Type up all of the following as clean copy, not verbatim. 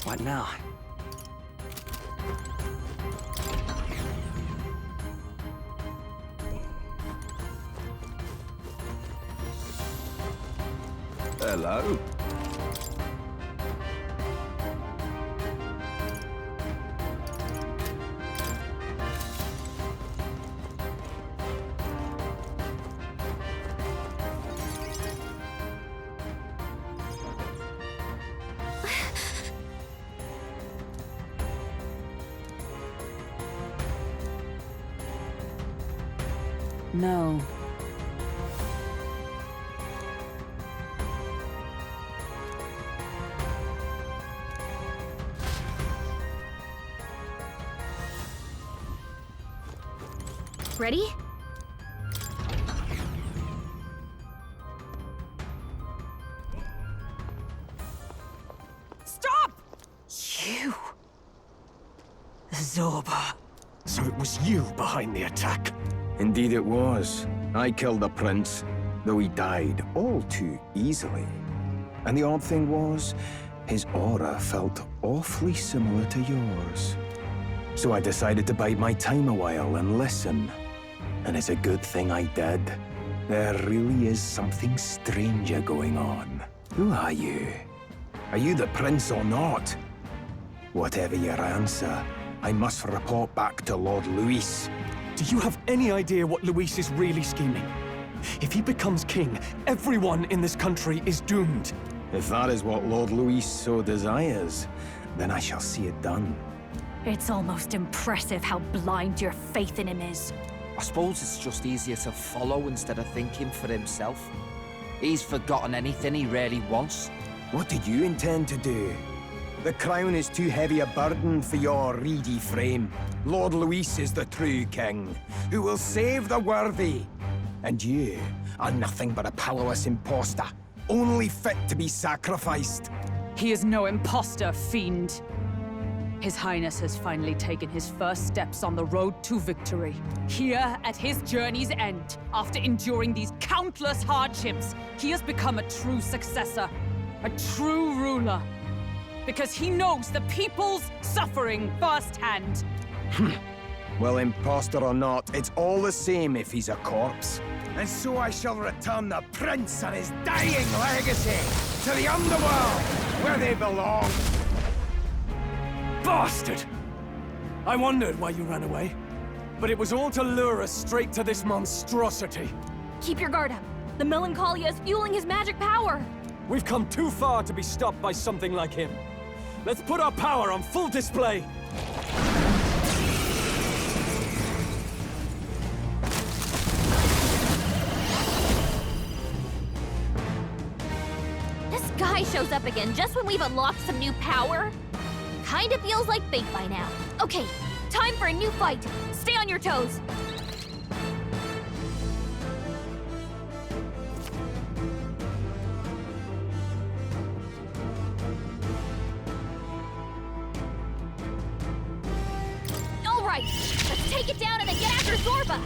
What now? Hello. No. Ready? Stop! You. Zorba. So it was you behind the attack? Indeed it was. I killed the prince, though he died all too easily. And the odd thing was, his aura felt awfully similar to yours. So I decided to bide my time a while and listen. And it's a good thing I did. There really is something stranger going on. Who are you? Are you the prince or not? Whatever your answer, I must report back to Lord Luis. Do you have any idea what Luis is really scheming? If he becomes king, everyone in this country is doomed. If that is what Lord Luis so desires, then I shall see it done. It's almost impressive how blind your faith in him is. I suppose it's just easier to follow instead of thinking for himself. He's forgotten anything he really wants. What did you intend to do? The crown is too heavy a burden for your reedy frame. Lord Luis is the true king, who will save the worthy. And you are nothing but a powerless imposter, only fit to be sacrificed. He is no imposter, fiend. His Highness has finally taken his first steps on the road to victory. Here, at his journey's end, after enduring these countless hardships, he has become a true successor, a true ruler. Because he knows the people's suffering firsthand. Well, imposter or not, it's all the same if he's a corpse. And so I shall return the prince and his dying legacy to the underworld, where they belong. Bastard! I wondered why you ran away. But it was all to lure us straight to this monstrosity. Keep your guard up. The Melancholia is fueling his magic power. We've come too far to be stopped by something like him. Let's put our power on full display. This guy shows up again just when we've unlocked some new power. Kinda feels like fate by now. Okay, time for a new fight. Stay on your toes. All right, let's take it down and then get after Zorba.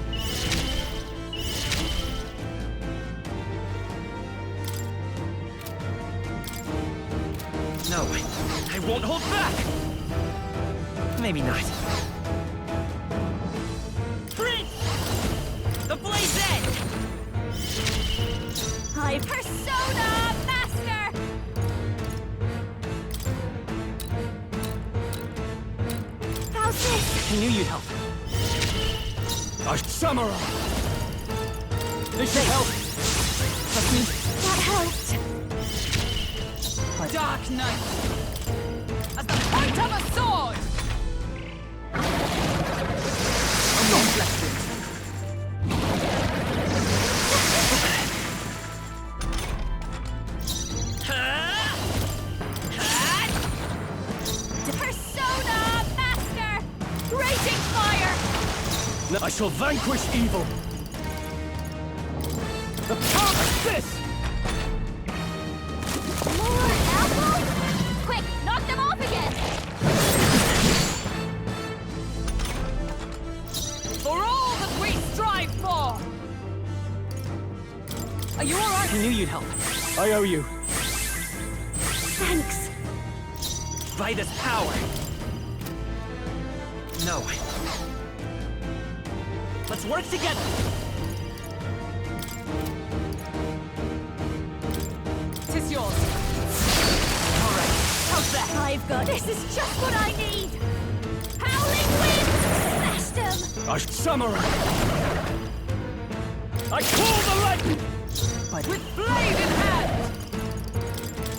No, I won't hold back! Maybe not. Prince! The Blaze End! High Persona Master! How's this? I knew you'd help. A samurai! This should help! Trust me. That helped. Dark Knight! As the point of a sword! Persona Master! Raging fire! I shall vanquish evil! The power of this! More apples? Quick, knock them off again! For all that we strive for! Are you alright? I knew you'd help. I owe you. Thanks. by this power. No. Let's work together. Tis yours. All right. How's that? I've got this. Is just what I need. Howling wind! Smashed him! I samurai! I call the lightning! With blade in hand!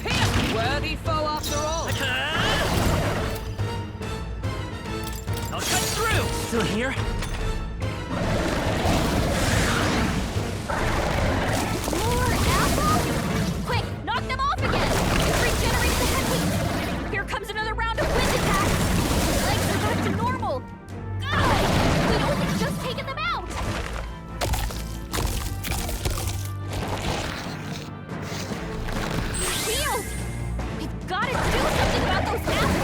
Pierce! Worthy foe after all! I'll cut through! Still here? More apples? Quick, knock them off again! Regenerate the head weak! Here comes another round of wind attacks! Legs are back to normal! God! We'd only just taken them out! Shield! We've got to do something about those apples!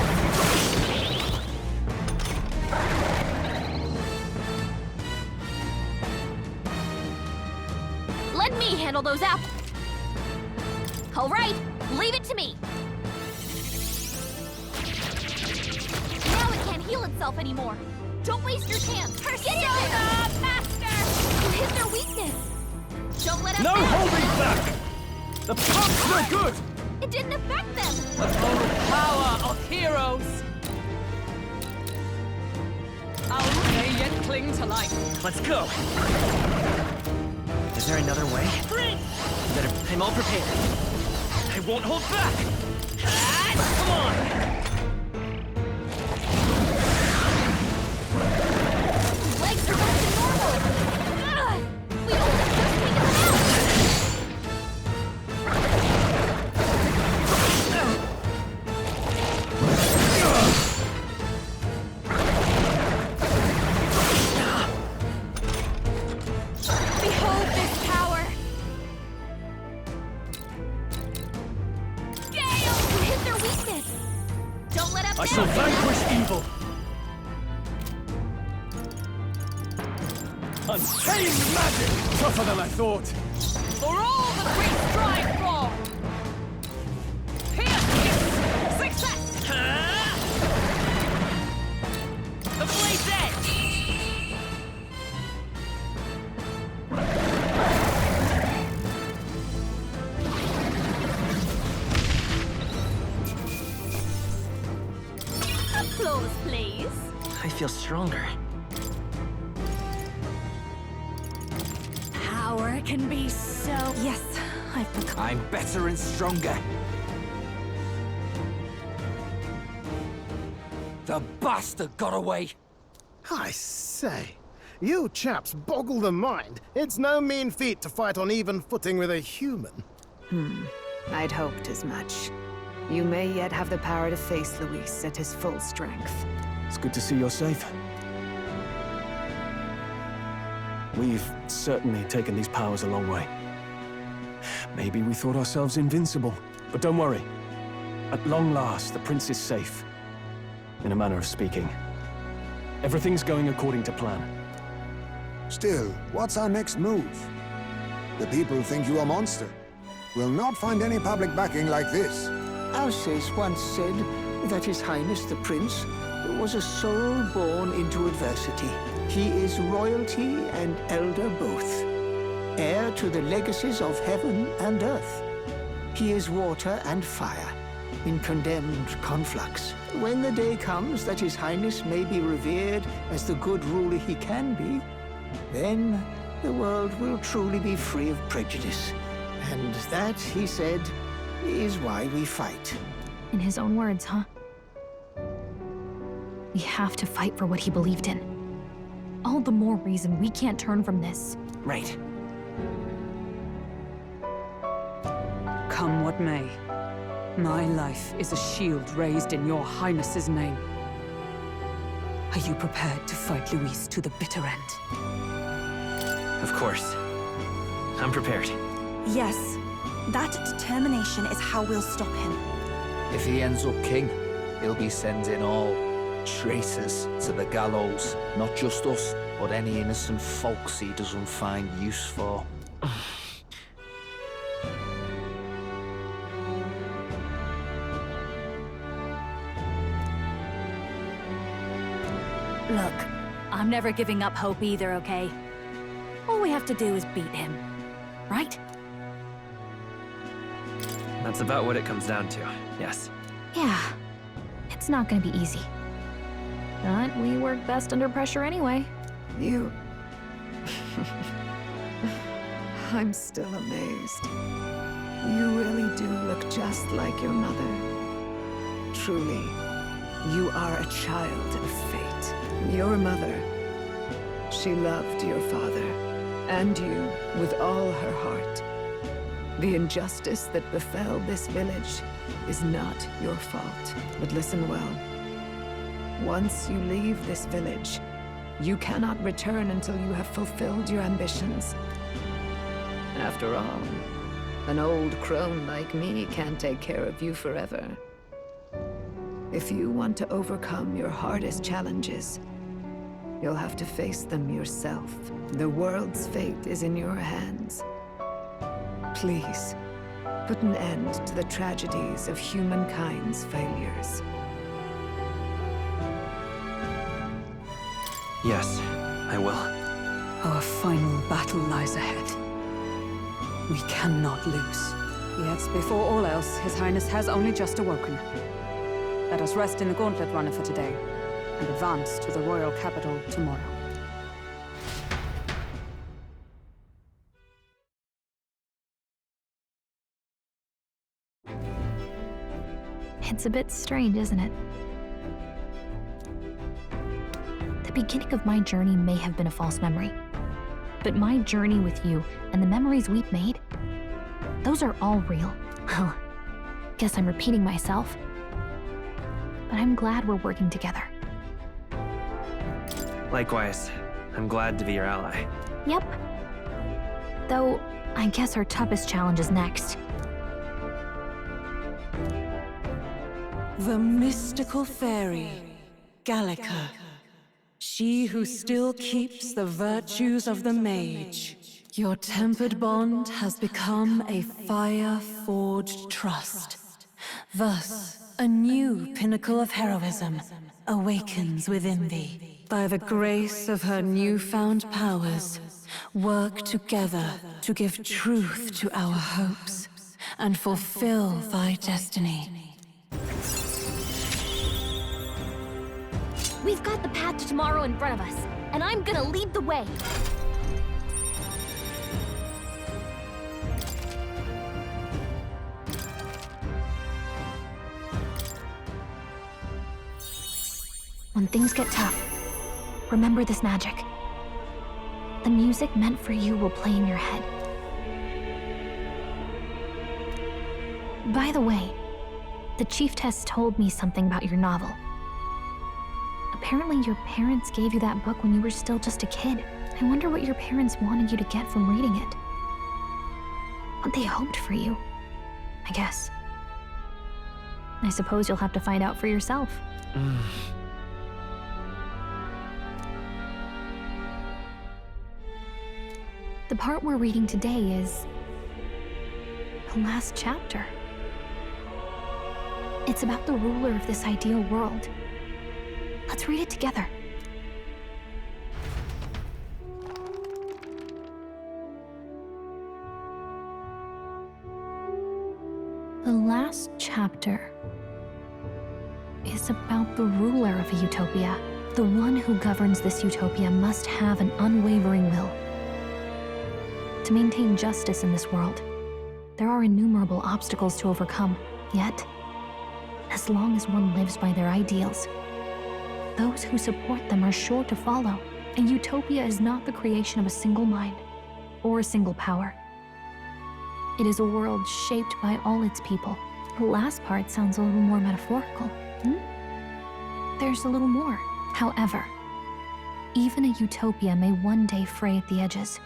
Let me handle those apples. All right, leave it to me. Now it can't heal itself anymore. Don't waste your chance. Persona, Master! You hit their weakness. Don't let us No down. holding back! The pump's no good! It didn't affect them. The full power of heroes! How they yet cling to life. Let's go. Is there another way? Better, I'm all prepared. I won't hold back. Come on. Legs are back to normal. Ugh, we only just taken them out. Behold this power! Gale! You hit their weakness! Don't let up I now! shall vanquish evil! Untamed magic! Tougher than I thought! For all that we strive for! Pierce! Success! The blade's edge. Applause, please. I feel stronger. Power can be so... Yes, I've become... I'm better and stronger. The bastard got away. I say, you chaps boggle the mind. It's no mean feat to fight on even footing with a human. I'd hoped as much. You may yet have the power to face Luis at his full strength. It's good to see you're safe. We've certainly taken these powers a long way. Maybe we thought ourselves invincible, but don't worry. At long last, the prince is safe. In a manner of speaking. Everything's going according to plan. Still, what's our next move? The people think you a monster. We'll not find any public backing like this. Alces once said that His Highness the Prince was a soul born into adversity. He is royalty and elder both, heir to the legacies of heaven and earth. He is water and fire, in condemned conflux. When the day comes that His Highness may be revered as the good ruler he can be, then the world will truly be free of prejudice. And that, he said, is why we fight. In his own words, huh? We have to fight for what he believed in. All the more reason we can't turn from this. Right. Come what may, my life is a shield raised in your highness's name. Are you prepared to fight Luis to the bitter end? Of course. I'm prepared. Yes. That determination is how we'll stop him. If he ends up king, he'll be sending all traitors to the gallows. Not just us, but any innocent folks he doesn't find use for. Look, I'm never giving up hope either, okay? All we have to do is beat him, right? That's about what it comes down to, yes. Yeah, it's not gonna be easy. But we work best under pressure anyway. You... I'm still amazed. You really do look just like your mother. Truly, you are a child of fate. Your mother, she loved your father, and you with all her heart. The injustice that befell this village is not your fault. But listen well. Once you leave this village, you cannot return until you have fulfilled your ambitions. After all, an old crone like me can't take care of you forever. If you want to overcome your hardest challenges, you'll have to face them yourself. The world's fate is in your hands. Please, put an end to the tragedies of humankind's failures. Yes, I will. Our final battle lies ahead. We cannot lose. Yet, before all else, His Highness has only just awoken. Let us rest in the gauntlet runner for today, and advance to the royal capital tomorrow. It's a bit strange, isn't it? The beginning of my journey may have been a false memory. But my journey with you and the memories we've made, those are all real. Well, guess I'm repeating myself. But I'm glad we're working together. Likewise, I'm glad to be your ally. Yep. Though, I guess our toughest challenge is next. The mystical fairy, Gallica. She who still keeps the virtues of the mage. Your tempered bond has become a fire-forged trust. Thus, a new pinnacle of heroism awakens within thee. By the grace of her newfound powers, work together to give truth to our hopes and fulfill thy destiny. We've got the path to tomorrow in front of us, and I'm gonna lead the way. When things get tough, remember this magic. The music meant for you will play in your head. By the way, the Chieftess told me something about your novel. Apparently your parents gave you that book when you were still just a kid. I wonder what your parents wanted you to get from reading it. What they hoped for you, I guess. I suppose you'll have to find out for yourself. The part we're reading today is the last chapter. It's about the ruler of this ideal world. Let's read it together. The last chapter is about the ruler of a utopia. The one who governs this utopia must have an unwavering will. To maintain justice in this world, there are innumerable obstacles to overcome. Yet, as long as one lives by their ideals, those who support them are sure to follow. A utopia is not the creation of a single mind or a single power. It is a world shaped by all its people. The last part sounds a little more metaphorical. There's a little more. However, even a utopia may one day fray at the edges,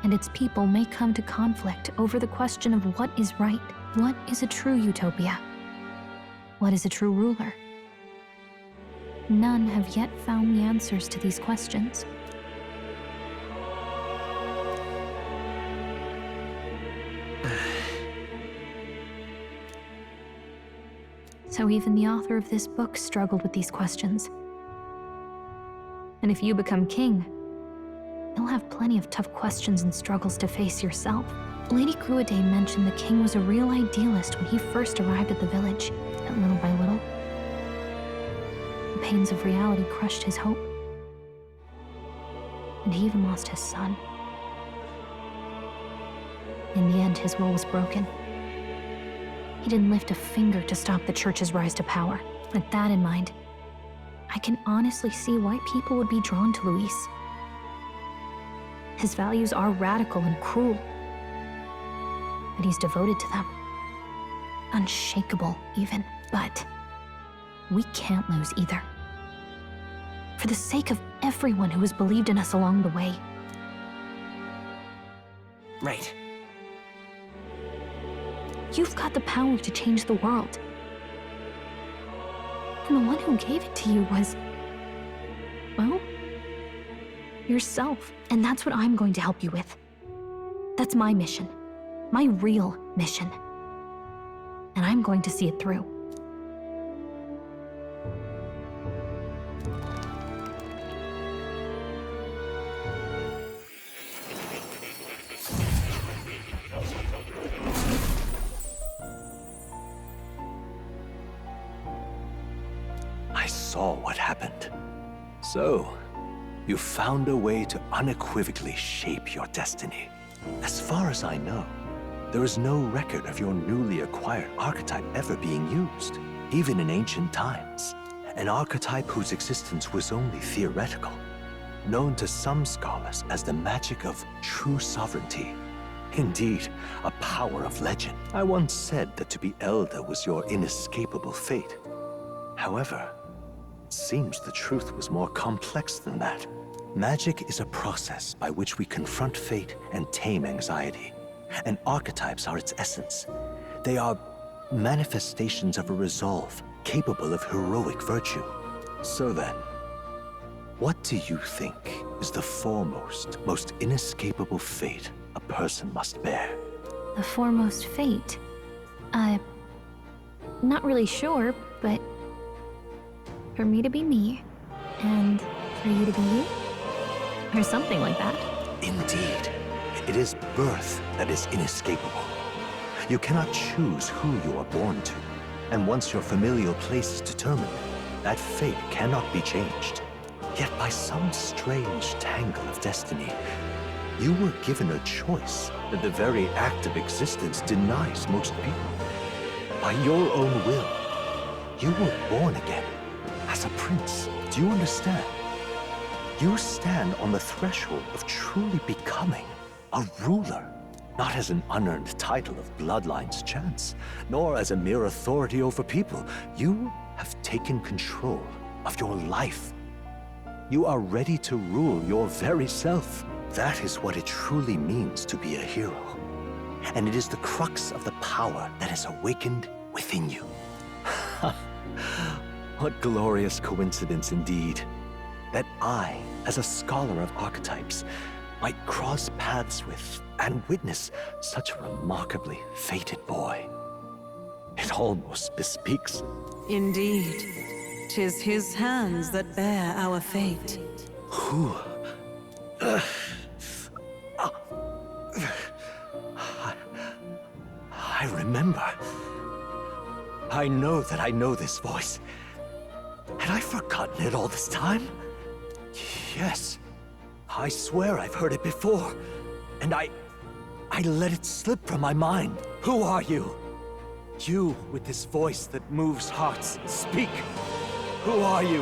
and its people may come to conflict over the question of what is right. What is a true utopia? What is a true ruler? None have yet found the answers to these questions. So even the author of this book struggled with these questions. And if you become king, you'll have plenty of tough questions and struggles to face yourself. Lady Gruaday mentioned the king was a real idealist when he first arrived at the village, and little by little, the pains of reality crushed his hope. And he even lost his son. In the end, his will was broken. He didn't lift a finger to stop the church's rise to power. With that in mind, I can honestly see why people would be drawn to Luis. His values are radical and cruel, but he's devoted to them. Unshakable, even. But we can't lose either. For the sake of everyone who has believed in us along the way. Right. You've got the power to change the world. And the one who gave it to you was, well, yourself. And that's what I'm going to help you with. That's my mission. My real mission. And I'm going to see it through. I saw what happened. So, you found a way to unequivocally shape your destiny. As far as I know, there is no record of your newly acquired archetype ever being used, even in ancient times. An archetype whose existence was only theoretical, known to some scholars as the magic of true sovereignty. Indeed, a power of legend. I once said that to be Elder was your inescapable fate. However, it seems the truth was more complex than that. Magic is a process by which we confront fate and tame anxiety. And archetypes are its essence. They are manifestations of a resolve capable of heroic virtue. So then, what do you think is the foremost, most inescapable fate a person must bear? The foremost fate? Not really sure, but for me to be me, and for you to be you? Or something like that. Indeed. It is birth that is inescapable. You cannot choose who you are born to. And once your familial place is determined, that fate cannot be changed. Yet by some strange tangle of destiny, you were given a choice that the very act of existence denies most people. By your own will, you were born again as a prince. Do you understand? You stand on the threshold of truly becoming a ruler, not as an unearned title of bloodline's chance, nor as a mere authority over people. You have taken control of your life. You are ready to rule your very self. That is what it truly means to be a hero. And it is the crux of the power that is awakened within you. What glorious coincidence indeed, that I, as a scholar of archetypes, might cross paths with and witness such a remarkably fated boy. It almost bespeaks. Indeed, 'tis his hands that bear our fate. Who? I remember. I know that I know this voice. Had I forgotten it all this time? Yes. I swear I've heard it before. And I let it slip from my mind. Who are you? You with this voice that moves hearts. Speak. Who are you?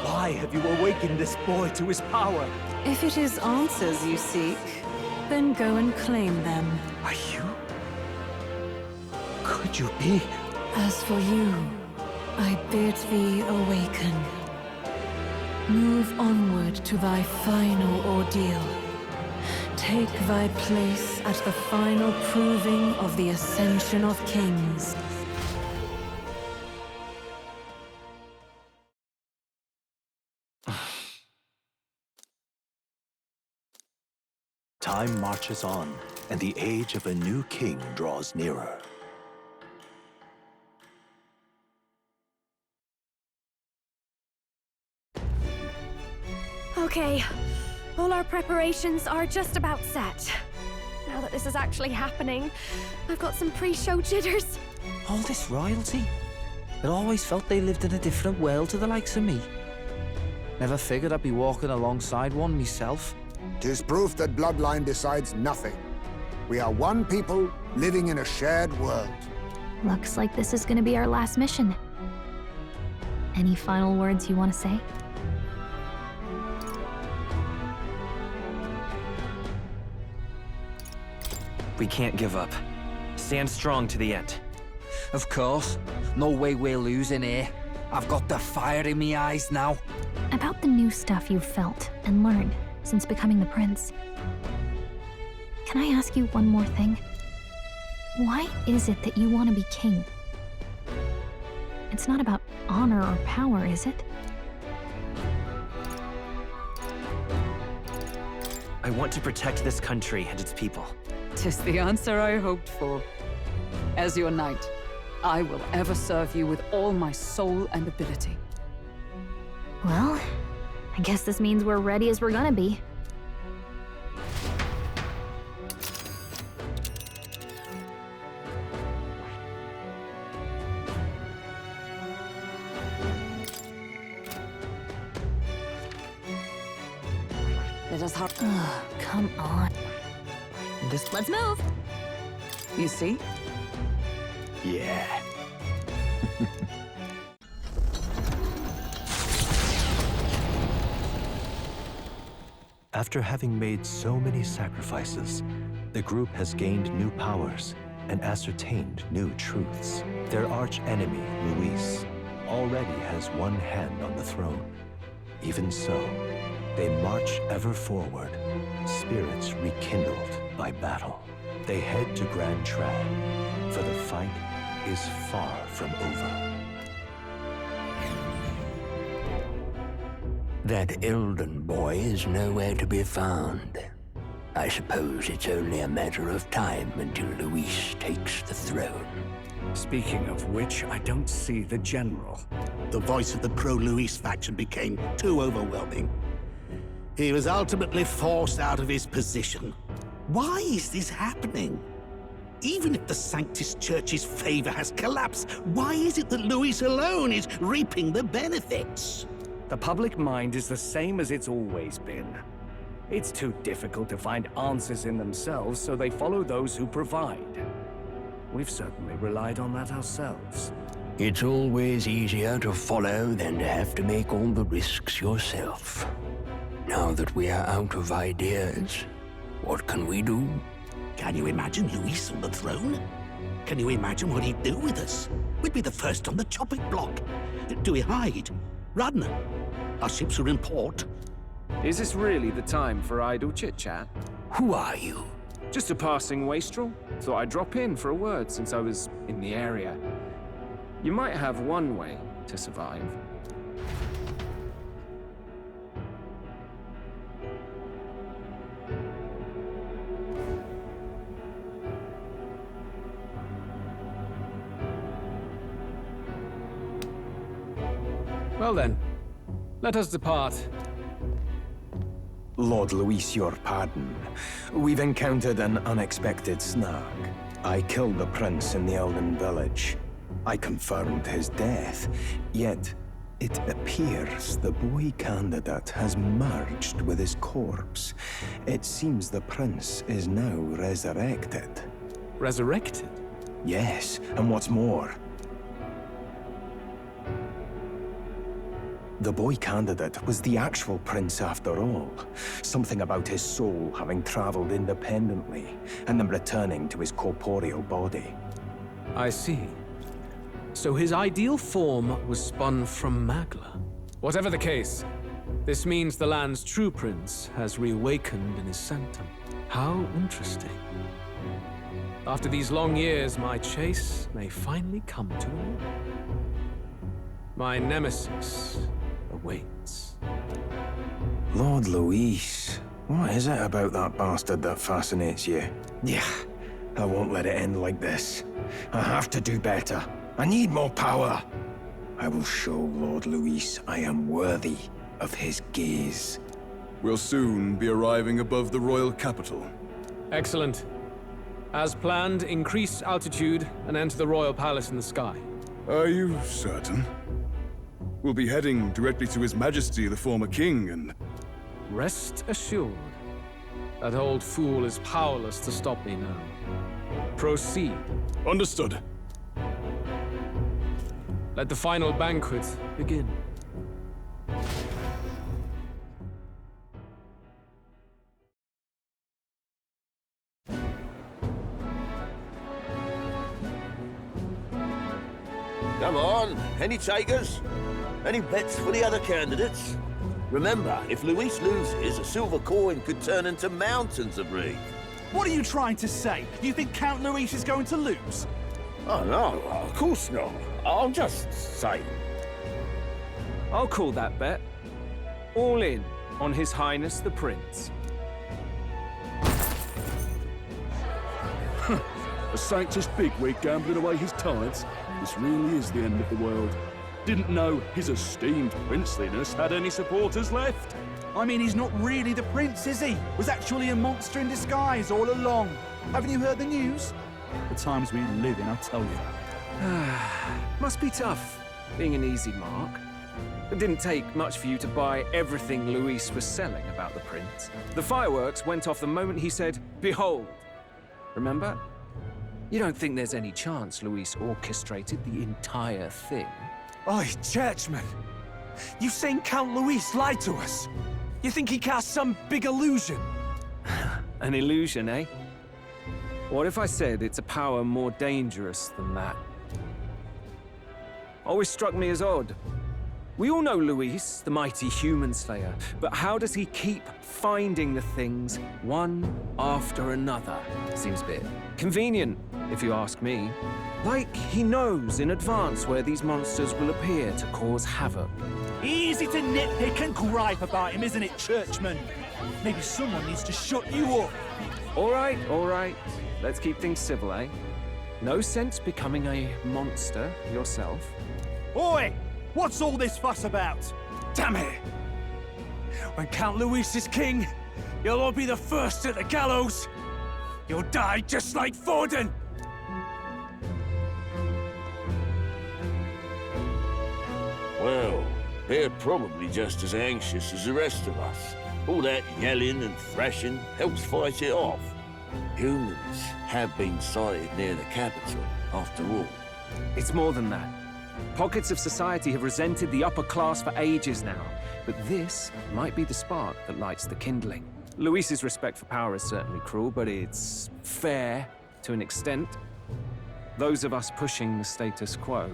Why have you awakened this boy to his power? If it is answers you seek, then go and claim them. Are you? Could you be? As for you, I bid thee awaken. Move onward to thy final ordeal. Take thy place at the final proving of the ascension of kings. Time marches on, and the age of a new king draws nearer. Okay, all our preparations are just about set. Now that this is actually happening, I've got some pre-show jitters. All this royalty? It always felt they lived in a different world to the likes of me. Never figured I'd be walking alongside one myself. 'Tis proof that bloodline decides nothing. We are one people living in a shared world. Looks like this is gonna be our last mission. Any final words you want to say? We can't give up. Stand strong to the end. Of course. No way we're losing here. I've got the fire in my eyes now. About the new stuff you've felt and learned since becoming the prince. Can I ask you one more thing? Why is it that you want to be king? It's not about honor or power, is it? I want to protect this country and its people. 'Tis the answer I hoped for. As your knight, I will ever serve you with all my soul and ability. Well, I guess this means we're ready as we're gonna be. Let us have. Come on. Let's move! You see? Yeah. After having made so many sacrifices, the group has gained new powers and ascertained new truths. Their arch-enemy, Luis, already has one hand on the throne. Even so, they march ever forward, spirits rekindled by battle. They head to Grand Trad, for the fight is far from over. That Elden boy is nowhere to be found. I suppose it's only a matter of time until Luis takes the throne. Speaking of which, I don't see the general. The voice of the pro-Luis faction became too overwhelming. He was ultimately forced out of his position. Why is this happening? Even if the Sanctus Church's favor has collapsed, why is it that Luis alone is reaping the benefits? The public mind is the same as it's always been. It's too difficult to find answers in themselves, so they follow those who provide. We've certainly relied on that ourselves. It's always easier to follow than to have to make all the risks yourself. Now that we are out of ideas, what can we do? Can you imagine Luis on the throne? Can you imagine what he'd do with us? We'd be the first on the chopping block. Do we hide? Run? Our ships are in port. Is this really the time for idle chit-chat? Who are you? Just a passing wastrel. Thought I'd drop in for a word since I was in the area. You might have one way to survive. Well then, let us depart. Lord Luis, your pardon. We've encountered an unexpected snag. I killed the prince in the Elden village. I confirmed his death, yet it appears the boy candidate has merged with his corpse. It seems the prince is now resurrected. Resurrected? Yes, and what's more, the boy candidate was the actual prince after all. Something about his soul having traveled independently and then returning to his corporeal body. I see. So his ideal form was spun from Magla. Whatever the case, this means the land's true prince has reawakened in his sanctum. How interesting. After these long years, my chase may finally come to an end. My nemesis awaits. Lord Luis, what is it about that bastard that fascinates you? Yeah, I won't let it end like this. I have to do better. I need more power. I will show Lord Luis I am worthy of his gaze. We'll soon be arriving above the royal capital. Excellent. As planned, increase altitude and enter the royal palace in the sky. Are you certain? We'll be heading directly to His Majesty, the former king, and... Rest assured. That old fool is powerless to stop me now. Proceed. Understood. Let the final banquet begin. Come on, any takers? Any bets for the other candidates? Remember, if Luis loses, a silver coin could turn into mountains of Reef. What are you trying to say? You think Count Luis is going to lose? Oh, no, of course not. I'm just saying. I'll call that bet. All in on His Highness the Prince. A Sanctus bigwig gambling away his tithes? This really is the end of the world. Didn't know his esteemed princeliness had any supporters left. I mean, he's not really the prince, is he? Was actually a monster in disguise all along. Haven't you heard the news? The times we live in, I'll tell you. Must be tough, being an easy mark. It didn't take much for you to buy everything Luis was selling about the prince. The fireworks went off the moment he said, "Behold." Remember? You don't think there's any chance Luis orchestrated the entire thing? Oi, churchman! You've seen Count Luis lie to us? You think he cast some big illusion? An illusion, eh? What if I said it's a power more dangerous than that? Always struck me as odd. We all know Luis, the mighty human slayer, but how does he keep finding the things one after another? Seems a bit convenient, if you ask me. Like he knows in advance where these monsters will appear to cause havoc. Easy to nitpick and gripe about him, isn't it, churchman? Maybe someone needs to shut you up. All right. Let's keep things civil, eh? No sense becoming a monster yourself. Oi! What's all this fuss about? Damn it! When Count Luis is king, you'll all be the first at the gallows. You'll die just like Forden. Well, they're probably just as anxious as the rest of us. All that yelling and thrashing helps fight it off. Humans have been sighted near the capital, after all. It's more than that. Pockets of society have resented the upper class for ages now, but this might be the spark that lights the kindling. Luis's respect for power is certainly cruel, but it's fair to an extent. Those of us pushing the status quo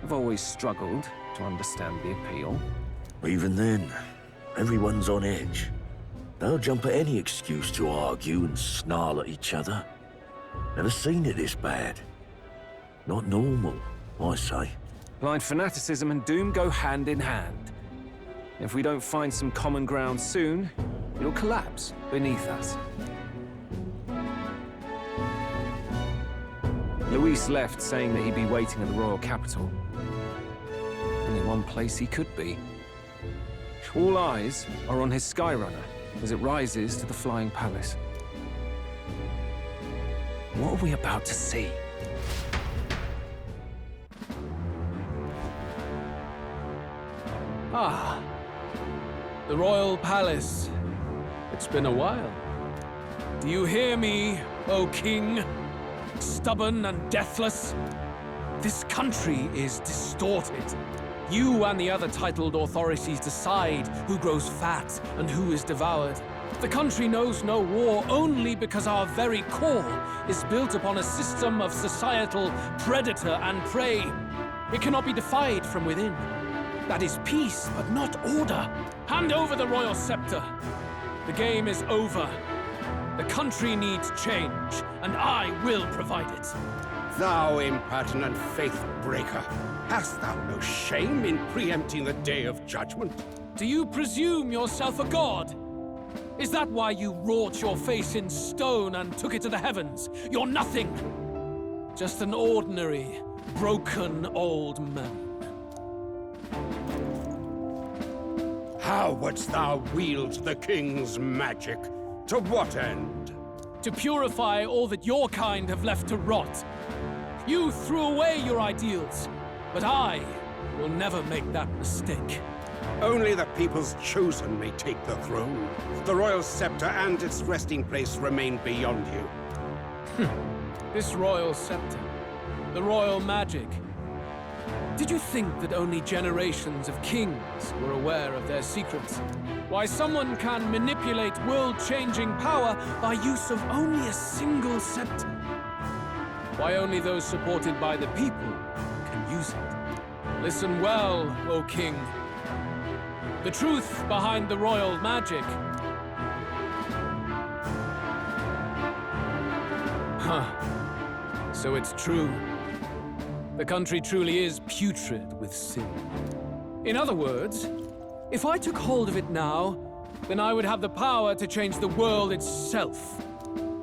have always struggled to understand the appeal. Even then, everyone's on edge. They'll jump at any excuse to argue and snarl at each other. Never seen it this bad. Not normal, I say. Blind fanaticism and doom go hand in hand. If we don't find some common ground soon, it'll collapse beneath us. Luis left saying that he'd be waiting at the royal capital. Only one place he could be. All eyes are on his Skyrunner as it rises to the flying palace. What are we about to see? Ah, the royal palace. It's been a while. Do you hear me, O king? Stubborn and deathless? This country is distorted. You and the other titled authorities decide who grows fat and who is devoured. The country knows no war only because our very core is built upon a system of societal predator and prey. It cannot be defied from within. That is peace, but not order. Hand over the royal scepter. The game is over. The country needs change, and I will provide it. Thou impertinent faith breaker, hast thou no shame in preempting the day of judgment? Do you presume yourself a god? Is that why you wrought your face in stone and took it to the heavens? You're nothing. Just an ordinary, broken old man. How wouldst thou wield the king's magic? To what end? To purify all that your kind have left to rot. You threw away your ideals, but I will never make that mistake. Only the people's chosen may take the throne. The royal scepter and its resting place remain beyond you. This royal scepter, the royal magic. Did you think that only generations of kings were aware of their secrets? Why someone can manipulate world-changing power by use of only a single scepter? Why only those supported by the people can use it? Listen well, O king. The truth behind the royal magic. Huh. So it's true. The country truly is putrid with sin. In other words, if I took hold of it now, then I would have the power to change the world itself.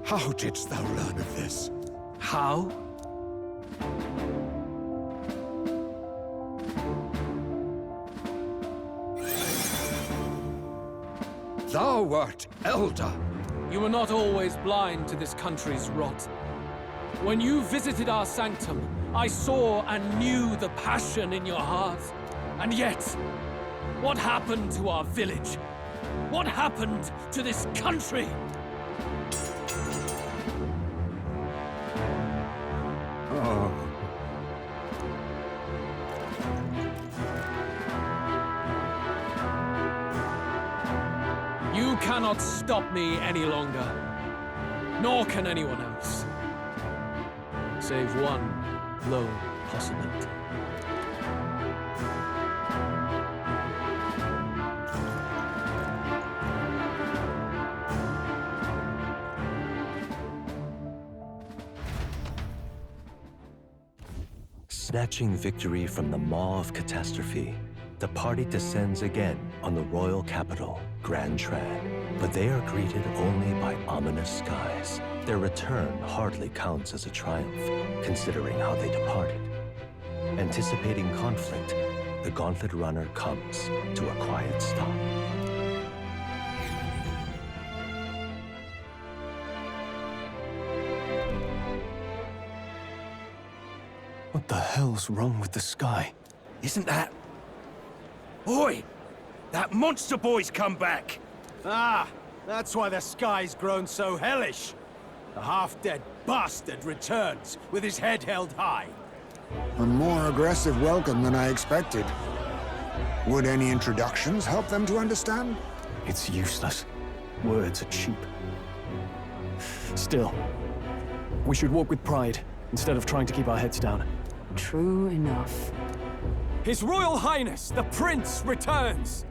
How didst thou learn of this? How? Thou wert elder. You were not always blind to this country's rot. When you visited our sanctum, I saw and knew the passion in your heart. And yet, what happened to our village? What happened to this country? Oh. You cannot stop me any longer. Nor can anyone else. Save one lone possibility. Snatching victory from the maw of catastrophe, the party descends again on the royal capital, Grand Trad. But they are greeted only by ominous skies. Their return hardly counts as a triumph, considering how they departed. Anticipating conflict, the Gauntlet Runner comes to a quiet stop. What the hell's wrong with the sky? Isn't that... Oi! That monster boy's come back! Ah, that's why the sky's grown so hellish. The half-dead bastard returns with his head held high. A more aggressive welcome than I expected. Would any introductions help them to understand? It's useless. Words are cheap. Still, we should walk with pride instead of trying to keep our heads down. True enough. His Royal Highness, the Prince, returns!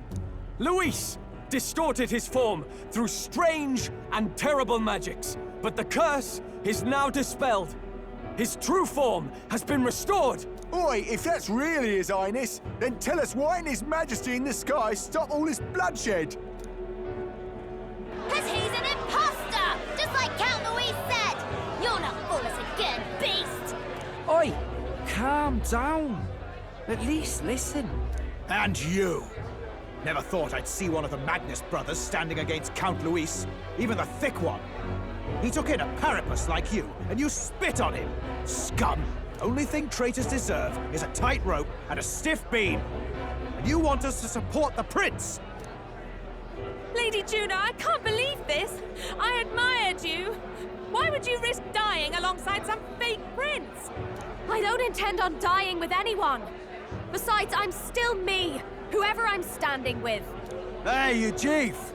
Luis distorted his form through strange and terrible magics, but the curse is now dispelled. His true form has been restored! Oi, if that's really His Highness, then tell us why in His Majesty in the sky stop all this bloodshed? 'Cause he's an imposter! Just like Count Luis said! You'll not fool us again, beast! Oi! Calm down. At least listen. And you! Never thought I'd see one of the Magnus brothers standing against Count Luis, even the thick one. He took in a parapus like you, and you spit on him! Scum! Only thing traitors deserve is a tight rope and a stiff beam. And you want us to support the prince? Lady Juna, I can't believe this. I admired you. Why would you risk dying alongside some fake prince? I don't intend on dying with anyone. Besides, I'm still me, whoever I'm standing with. Hey, you chief!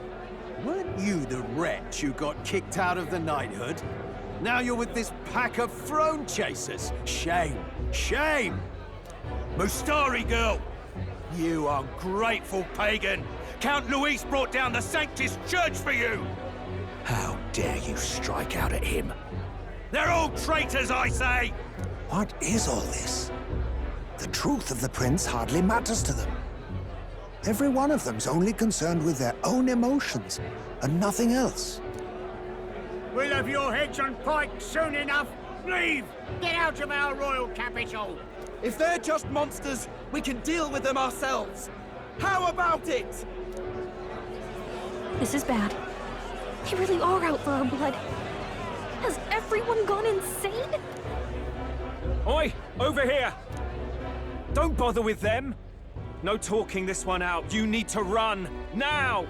Weren't you the wretch who got kicked out of the knighthood? Now you're with this pack of throne chasers. Shame! Shame! Mustari girl! You ungrateful pagan! Count Luis brought down the Sanctus Church for you! How dare you strike out at him? They're all traitors, I say! What is all this? The truth of the prince hardly matters to them. Every one of them's only concerned with their own emotions and nothing else. We'll have your heads on pike soon enough. Leave! Get out of our royal capital! If they're just monsters, we can deal with them ourselves. How about it? This is bad. They really are out for our blood. Has everyone gone insane? Oi! Over here! Don't bother with them! No talking this one out. You need to run! Now!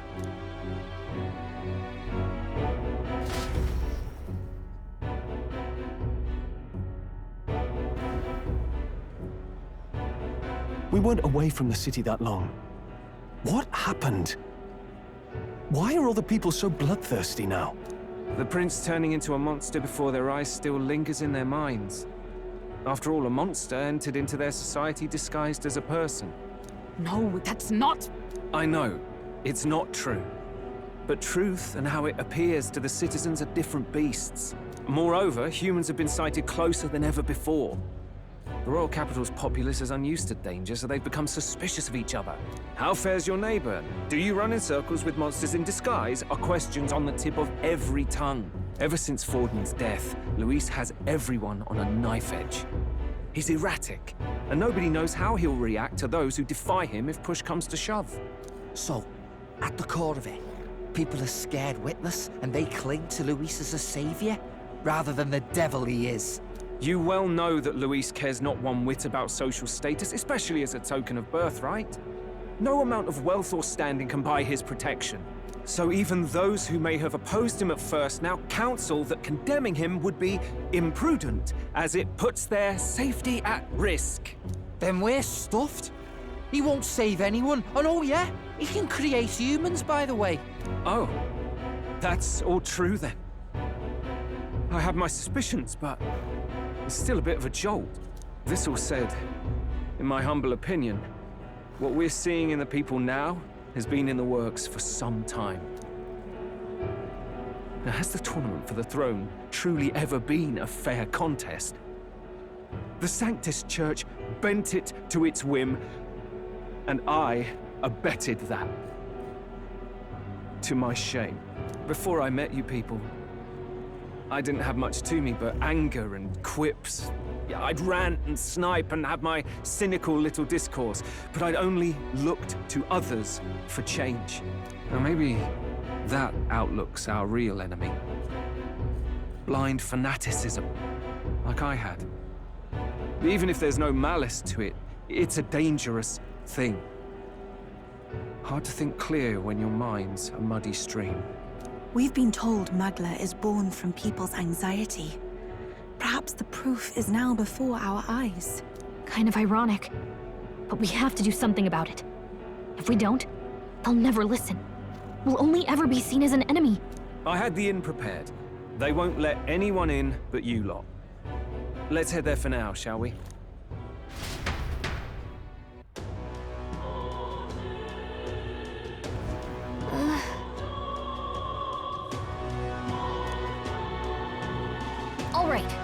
We weren't away from the city that long. What happened? Why are all the people so bloodthirsty now? The prince turning into a monster before their eyes still lingers in their minds. After all, a monster entered into their society disguised as a person. No, that's not... I know, it's not true. But truth and how it appears to the citizens are different beasts. Moreover, humans have been sighted closer than ever before. The royal capital's populace is unused to danger, so they've become suspicious of each other. How fares your neighbor? Do you run in circles with monsters in disguise? Are questions on the tip of every tongue. Ever since Forden's death, Luis has everyone on a knife edge. He's erratic, and nobody knows how he'll react to those who defy him if push comes to shove. So, at the core of it, people are scared witless, and they cling to Luis as a savior, rather than the devil he is. You well know that Luis cares not one whit about social status, especially as a token of birthright. No amount of wealth or standing can buy his protection. So even those who may have opposed him at first now counsel that condemning him would be imprudent, as it puts their safety at risk. Then we're stuffed. He won't save anyone. And oh yeah, he can create humans, by the way. Oh, that's all true then. I have my suspicions, but it's still a bit of a jolt. This all said, in my humble opinion, what we're seeing in the people now has been in the works for some time. Now, has the tournament for the throne truly ever been a fair contest? The Sanctus Church bent it to its whim, and I abetted that. To my shame. Before I met you people, I didn't have much to me but anger and quips. Yeah, I'd rant and snipe and have my cynical little discourse, but I'd only looked to others for change. Now maybe that outlook's our real enemy. Blind fanaticism, like I had. Even if there's no malice to it, it's a dangerous thing. Hard to think clear when your mind's a muddy stream. We've been told Magla is born from people's anxiety. Perhaps the proof is now before our eyes. Kind of ironic. But we have to do something about it. If we don't, they'll never listen. We'll only ever be seen as an enemy. I had the inn prepared. They won't let anyone in but you lot. Let's head there for now, shall we? All right.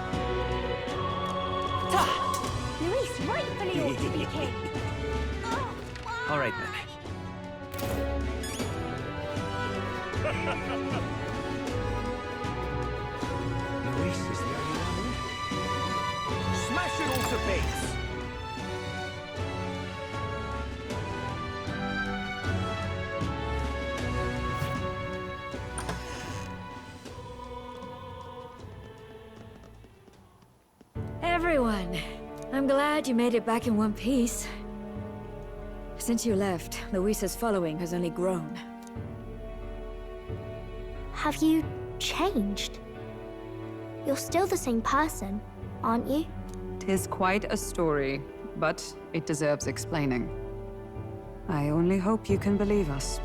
Luis rightfully ought to be king. All right, then. Luis is the only one left. Smash it all to bits! Everyone, I'm glad you made it back in one piece. Since you left, Luisa's following has only grown. Have you changed? You're still the same person, aren't you? 'Tis quite a story, but it deserves explaining. I only hope you can believe us.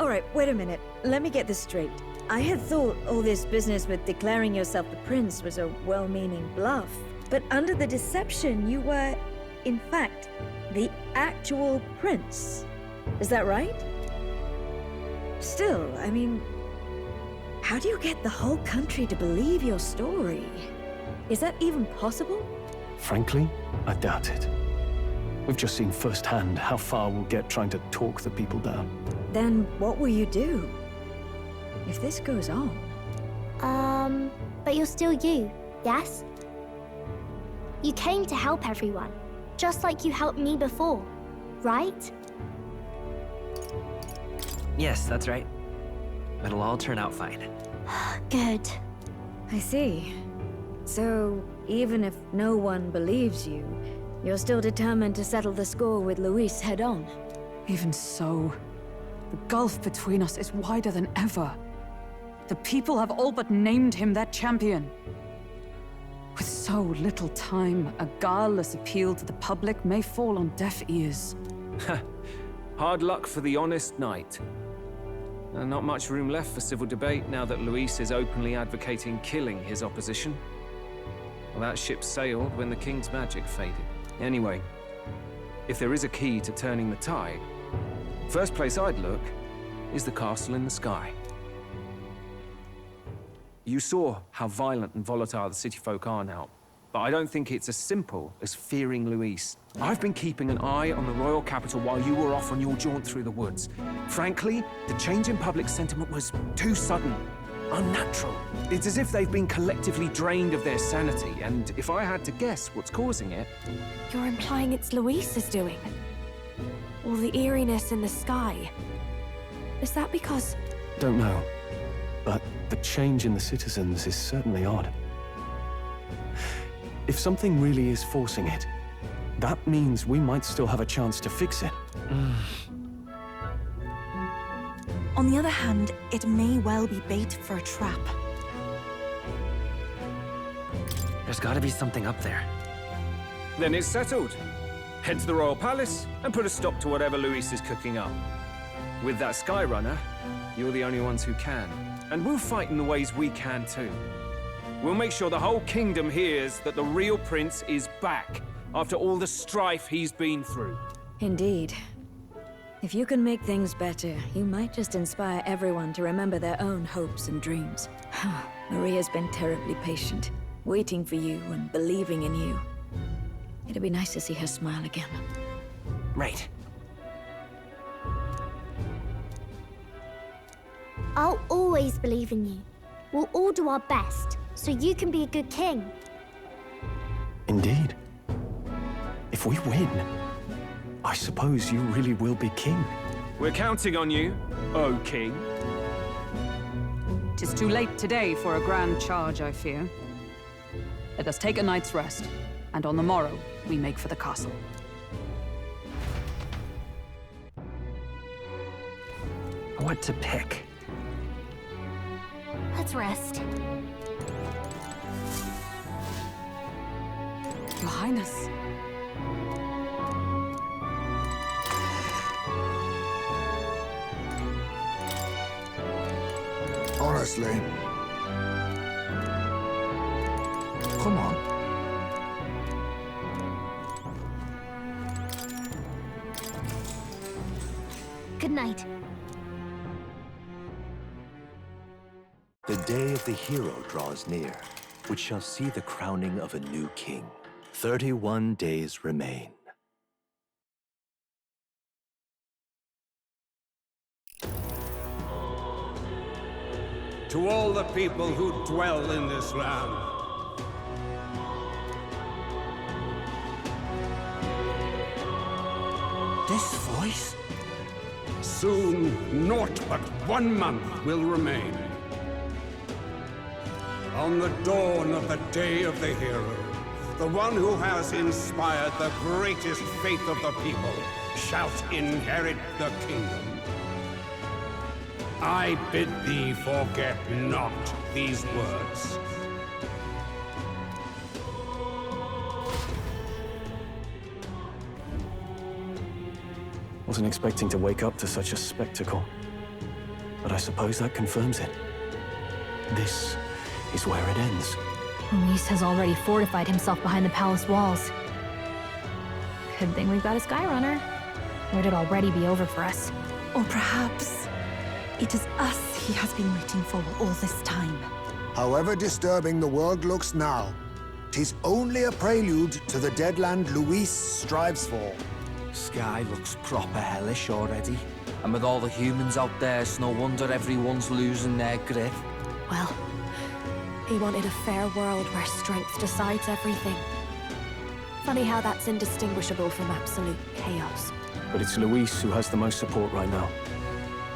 Alright, wait a minute. Let me get this straight. I had thought all this business with declaring yourself the prince was a well-meaning bluff. But under the deception, you were, in fact, the actual prince. Is that right? Still, I mean, how do you get the whole country to believe your story? Is that even possible? Frankly, I doubt it. We've just seen firsthand how far we'll get trying to talk the people down. Then what will you do? If this goes on... But you're still you, yes? You came to help everyone, Just like you helped me before, right? Yes, that's right. It'll all turn out fine. Good. I see. So, even if no one believes you, you're still determined to settle the score with Luis head-on? Even so, the gulf between us is wider than ever. The people have all but named him their champion. With so little time, a guileless appeal to the public may fall on deaf ears. Hard luck for the honest knight. Not much room left for civil debate now that Luis is openly advocating killing his opposition. Well, that ship sailed when the king's magic faded. Anyway, if there is a key to turning the tide, first place I'd look is the castle in the sky. You saw how violent and volatile the city folk are now, but I don't think it's as simple as fearing Luis. I've been keeping an eye on the royal capital while you were off on your jaunt through the woods. Frankly, the change in public sentiment was too sudden, unnatural. It's as if they've been collectively drained of their sanity, and if I had to guess what's causing it... You're implying it's Luis's doing? All the eeriness in the sky. Is that because... Don't know, but the change in the citizens is certainly odd. If something really is forcing it, that means we might still have a chance to fix it. On the other hand, it may well be bait for a trap. There's gotta be something up there. Then it's settled. Head to the royal palace and put a stop to whatever Luis is cooking up. With that Skyrunner, you're the only ones who can. And we'll fight in the ways we can too. We'll make sure the whole kingdom hears that the real prince is back after all the strife he's been through. Indeed. If you can make things better, you might just inspire everyone to remember their own hopes and dreams. Maria's been terribly patient, waiting for you and believing in you. It'd be nice to see her smile again. Right. I'll always believe in you. We'll all do our best, so you can be a good king. Indeed. If we win, I suppose you really will be king. We're counting on you, oh king. 'Tis too late today for a grand charge, I fear. Let us take a night's rest, and on the morrow, we make for the castle. What to pick? Let's rest. Your Highness. Honestly. Come on. Good night. The day of the hero draws near, which shall see the crowning of a new king. 31 days remain. To all the people who dwell in this land, This voice? soon naught but 1 month will remain. On the dawn of the day of the hero, the one who has inspired the greatest faith of the people shall inherit the kingdom. I bid thee forget not these words. Wasn't expecting to wake up to such a spectacle, but I suppose that confirms it. This is where it ends. Luis has already fortified himself behind the palace walls. Good thing we've got a Skyrunner. Or it'd already be over for us. Or perhaps it is us he has been waiting for all this time. However disturbing the world looks now, 'tis only a prelude to the deadland Luis strives for. Sky looks proper hellish already. And with all the humans out there, it's no wonder everyone's losing their grip. Well, he wanted a fair world where strength decides everything. Funny how that's indistinguishable from absolute chaos. But it's Luis who has the most support right now.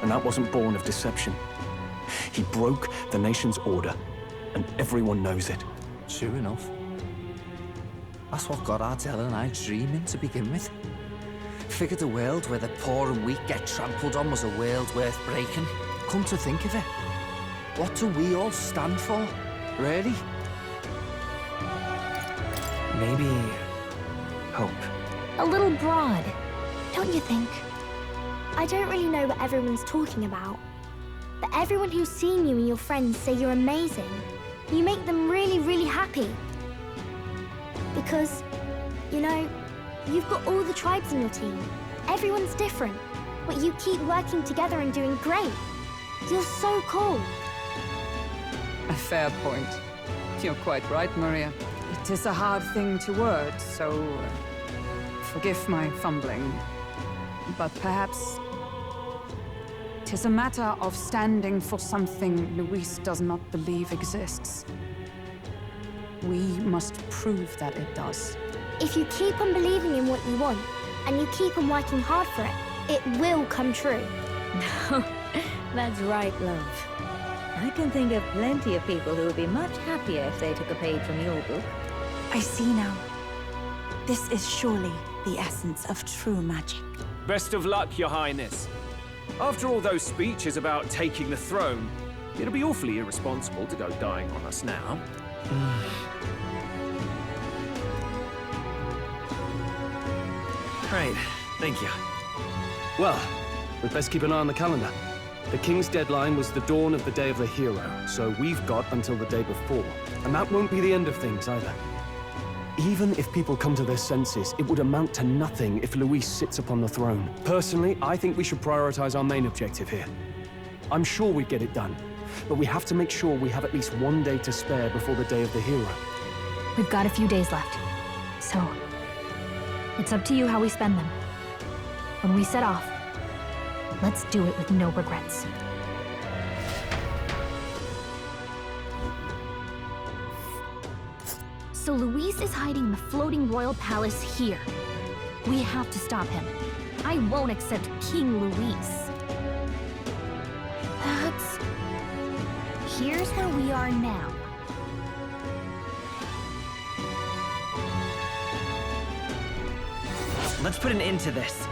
And that wasn't born of deception. He broke the nation's order, and everyone knows it. True enough. That's what got Ardell and I dreaming to begin with. Figured a world where the poor and weak get trampled on was a world worth breaking. Come to think of it, what do we all stand for, really? Maybe... hope. A little broad, don't you think? I don't really know what everyone's talking about. But everyone who's seen you and your friends say you're amazing. You make them really, really happy. Because, you know, you've got all the tribes in your team. Everyone's different, but you keep working together and doing great. You're so cool. A fair point. You're quite right, Maria. It is a hard thing to word, so forgive my fumbling. But perhaps it is a matter of standing for something Luis does not believe exists. We must prove that it does. If you keep on believing in what you want, and you keep on working hard for it, it will come true. That's right, love. I can think of plenty of people who would be much happier if they took a page from your book. I see now. This is surely the essence of true magic. Best of luck, Your Highness. After all those speeches about taking the throne, it'll be awfully irresponsible to go dying on us now. Right, thank you. Well, we'd best keep an eye on the calendar. The King's deadline was the dawn of the Day of the Hero, so we've got until the day before. And that won't be the end of things either. Even if people come to their senses, it would amount to nothing if Luis sits upon the throne. Personally, I think we should prioritize our main objective here. I'm sure we'd get it done, but we have to make sure we have at least one day to spare before the Day of the Hero. We've got a few days left, so it's up to you how we spend them. When we set off, let's do it with no regrets. So Luis is hiding in the floating royal palace here. We have to stop him. I won't accept King Luis. Here's where we are now. Let's put an end to this.